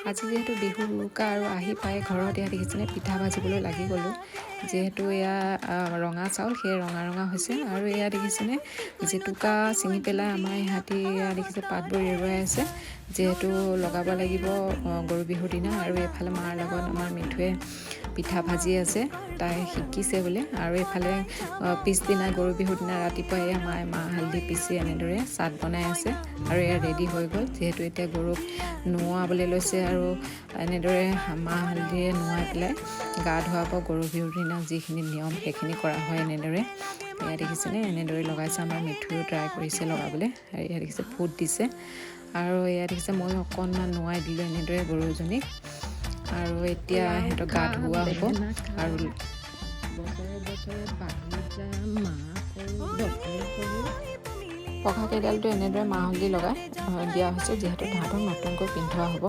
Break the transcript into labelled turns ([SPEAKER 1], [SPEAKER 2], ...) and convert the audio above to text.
[SPEAKER 1] আজি যিহেতু বিহু উৰুকা আৰু আহি পাই ঘৰত এয়া দেখিছেনে পিঠা ভাজিবলৈ লাগি গ'লোঁ। যিহেতু এয়া ৰঙা চাউল, সেই ৰঙা হৈছে। আৰু এয়া দেখিছেনে জেতুকা ছিঙি পেলাই আমাৰ ইহঁতি এয়া দেখিছে পাতবোৰ এৰুৱাই আছে। যিহেতু লগাব লাগিব গৰু বিহুৰ দিনা। আৰু এইফালে মাৰ লগত আমাৰ মিঠুৱে পিঠা ভাজি আছে, তাই শিকিছে বোলে। আৰু এইফালে পিছদিনা গৰু বিহুৰ দিনা ৰাতিপুৱাই এয়া মায়ে মাহ হালধি পিচি এনেদৰে চাট বনাই আছে। আৰু এয়া ৰেডি হৈ গ'ল। যিহেতু এতিয়া গৰুক নোৱাবলৈ লৈছে আৰু এনেদৰে মাহ হালধিৰে নোৱাই পেলাই গা ধুৱাব। গৰু বিহুৰ দিনা যিখিনি নিয়ম সেইখিনি কৰা হয় এনেদৰে। এয়া দেখিছেনে এনেদৰে লগাইছে। আমাৰ মিঠুৱেও ট্ৰাই কৰিছে লগাবলৈ। আৰু এয়া দেখিছে ফুট দিছে। আৰু এয়া দেখিছে ময়ো অকণমান নোৱাই দিলোঁ এনেদৰে গৰুজনীক। আৰু এতিয়া সিহঁতক গা ধুওৱা হ'ব। আৰু বছৰে বাঢ়ি যাম পঘা কেইডালটো এনেদৰে মাহ হালধি লগাই দিয়া হৈছে, যিহেতু তাহাঁতক নতুনকৈ পিন্ধোৱা হ'ব।